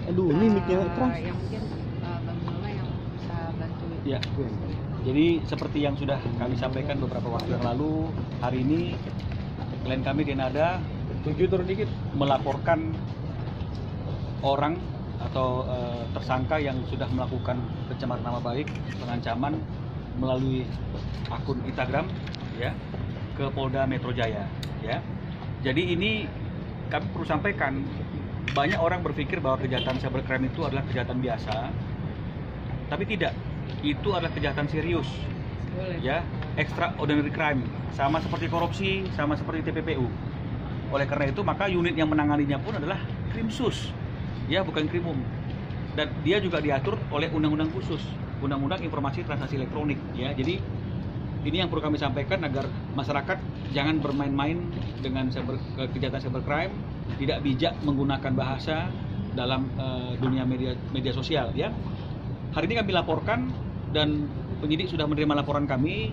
Aduh, ini mic-nya keras. Yang mungkin Bang Nola yang bisa bantu. Ya. Jadi seperti yang sudah kami sampaikan beberapa waktu yang lalu, hari ini klien kami Denada melaporkan orang atau tersangka yang sudah melakukan pencemaran nama baik, pengancaman melalui akun Instagram, ya, ke Polda Metro Jaya, ya. Jadi ini kami perlu sampaikan, banyak orang berpikir bahwa kejahatan cybercrime itu adalah kejahatan biasa, tapi tidak. Itu adalah kejahatan serius, ya, extraordinary crime, sama seperti korupsi, sama seperti TPPU. Oleh karena itu, maka unit yang menanganinya pun adalah Krimsus, ya, bukan Krimum. Dan dia juga diatur oleh undang-undang khusus, Undang-Undang Informasi Transaksi Elektronik, ya. Jadi ini yang perlu kami sampaikan agar masyarakat jangan bermain-main dengan kejahatan cybercrime, tidak bijak menggunakan bahasa dalam dunia media sosial, ya. Hari ini kami laporkan dan penyidik sudah menerima laporan kami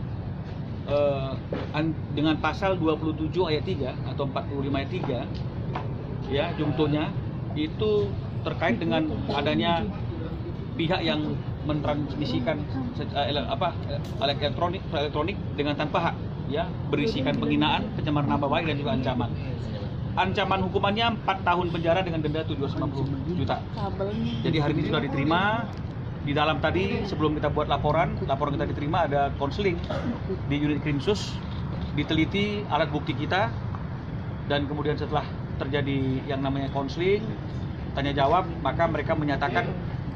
dengan pasal 27 ayat 3 atau 45 ayat 3, ya, jungtonya itu terkait dengan adanya pihak yang mentransmisikan elektronik dengan tanpa hak, ya, berisikan penghinaan, pencemaran nama baik dan juga ancaman. Ancaman hukumannya 4 tahun penjara dengan denda 750 juta. Jadi hari ini sudah diterima. Di dalam tadi sebelum kita buat laporan kita diterima ada konseling di unit Krimsus, diteliti alat bukti kita, dan kemudian setelah terjadi yang namanya konseling, tanya jawab, maka mereka menyatakan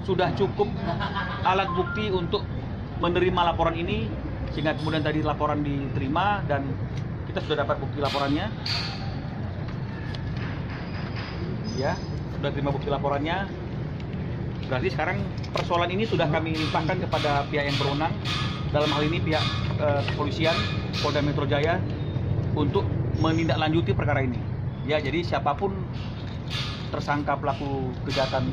sudah cukup alat bukti untuk menerima laporan ini, sehingga kemudian tadi laporan diterima dan kita sudah dapat bukti laporannya, ya, sudah terima bukti laporannya. Berarti sekarang persoalan ini sudah kami limpahkan kepada pihak yang berwenang, dalam hal ini pihak kepolisian Polda Metro Jaya, untuk menindaklanjuti perkara ini. Ya, jadi siapapun tersangka pelaku kejahatan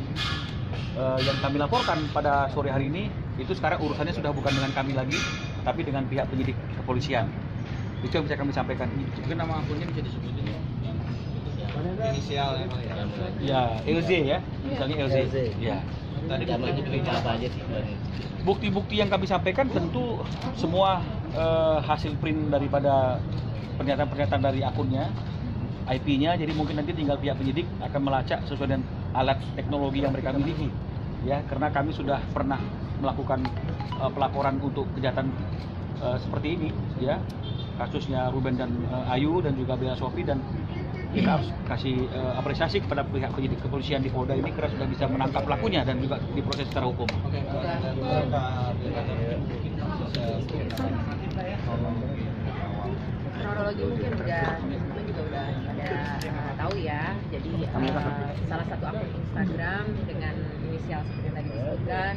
yang kami laporkan pada sore hari ini, itu sekarang urusannya sudah bukan dengan kami lagi, tapi dengan pihak penyidik kepolisian. Itu yang bisa kami sampaikan. Mungkin nama akunnya bisa disebutin ya? Inisial emang ya? Ya, LZ ya, misalnya LZ. Ya. Tadi apa aja sih? Bukti-bukti yang kami sampaikan tentu semua hasil print daripada pernyataan-pernyataan dari akunnya, IP-nya. Jadi mungkin nanti tinggal pihak penyidik akan melacak sesuai dengan alat teknologi yang mereka miliki, ya. Karena kami sudah pernah melakukan pelaporan untuk kejahatan seperti ini, ya. Kasusnya Ruben dan Ayu dan juga Bella Sofi, dan kita harus kasih apresiasi kepada pihak penyidik kepolisian di Polda ini karena sudah bisa menangkap pelakunya dan juga diproses secara hukum. Oke. Kronologi mungkin teman-teman juga udah pada tahu ya. Jadi salah satu akun Instagram dengan inisial seperti yang tadi disebutkan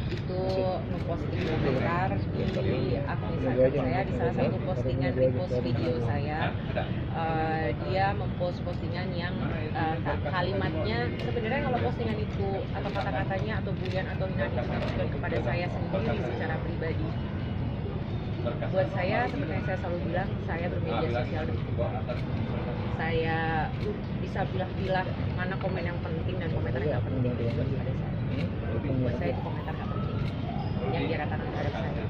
itu memposting komentar. Jadi akun Instagram saya di salah satu postingan repost video saya, dia mempost postingan yang kalimatnya sebenarnya kalau postingan itu atau kata-katanya atau bulian atau hinaan itu ditujukan kepada saya sendiri secara pribadi. Buat saya, seperti yang saya selalu bilang, saya bermedia sosial, saya bisa pilah-pilah mana komen yang penting dan komentar yang nggak penting pada saya. Buat saya itu komentar nggak penting yang dia katakan terhadap saya.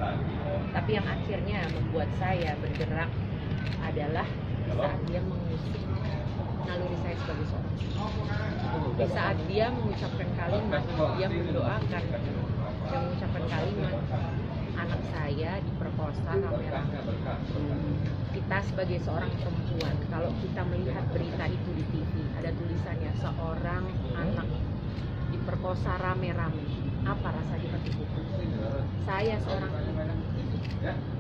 Tapi yang akhirnya membuat saya bergerak adalah saat dia mengusik naluri saya sebagai seorang. Di saat dia mengucapkan kalimat, dia mendoakan, dia mengucapkan kalimat, anak saya diperkosa rame-rame. Kita sebagai seorang perempuan, kalau kita melihat berita itu di TV, ada tulisannya seorang anak diperkosa rame-rame, apa rasa di hati kita? Saya seorang ibu,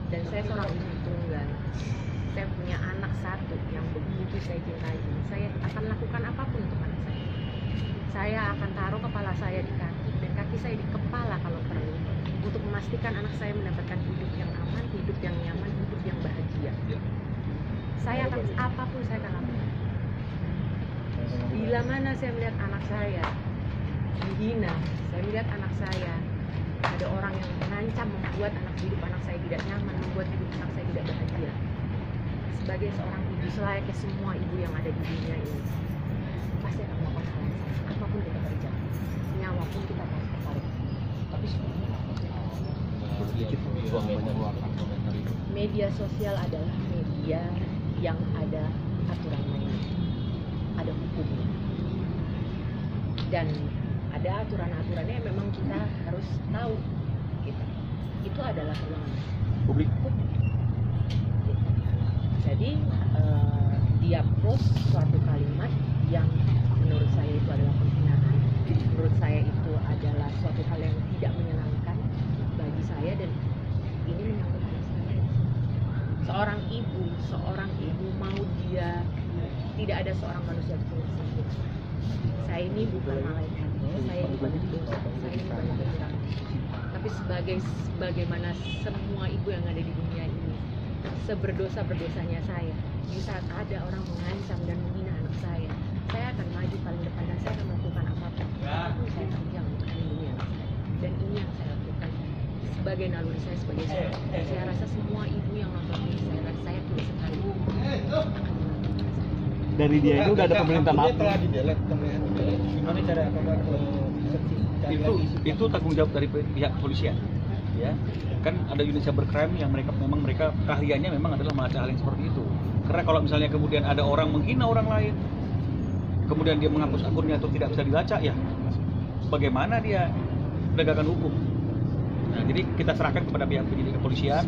dan saya seorang ibu tunggal. Saya punya anak satu yang begitu saya cintai. Saya akan lakukan apapun untuk anak saya. Saya akan taruh kepala saya di kaki dan kaki saya di kepala kalau perlu, untuk memastikan anak saya mendapatkan hidup yang aman, hidup yang nyaman, hidup yang bahagia. Saya akan apapun saya akan lakukan. Bila mana saya melihat anak saya dihina, saya melihat anak saya ada orang yang mengancam membuat hidup anak saya tidak nyaman, membuat hidup anak saya tidak bahagia. Sebagai seorang ibu, selayaknya semua ibu yang ada di dunia ini, juga mengeluarkan komentar itu. Media sosial adalah media yang ada aturan mainnya, ada hukumnya, dan ada aturan-aturannya yang memang kita harus tahu. Gitu. Itu adalah ruang Publik. Gitu. Jadi dia post suatu kalimat yang menurut saya itu adalah penghinaan, menurut saya itu adalah suatu hal yang tidak menyenangkan bagi saya, dan ini menyangkut anak saya. Seorang ibu mau dia tidak ada seorang manusia yang sempurna. Saya ini bukan malaikat, saya ini banyak dosa, saya ini banyak kekurangan. Tapi sebagaimana semua ibu yang ada di dunia ini, seberdosa-berdosanya saya, di saat ada orang mengancam dan menghina anak saya akan maju paling depan dan saya akan melakukan apapun. Saya tanggung untuk melindungi anak saya. Dan ini yang saya lakukan sebagai naluri saya sebagai seorang ibu. Saya rasa semua ibu yang nonton ini, saya tulus sekali akan melakukan. Dari dia itu udah ada permintaan maaf. Telah di-delete, gimana cara apakah Itu tanggung jawab dari pihak kepolisian, ya. Kan ada unit cybercrime yang mereka keahliannya memang adalah melacak hal yang seperti itu. Karena kalau misalnya kemudian ada orang menghina orang lain, kemudian dia menghapus akunnya atau tidak bisa dilacak, ya bagaimana dia penegakan hukum? Nah, jadi kita serahkan kepada pihak penyidik kepolisian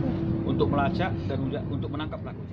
untuk melacak dan untuk menangkap pelaku.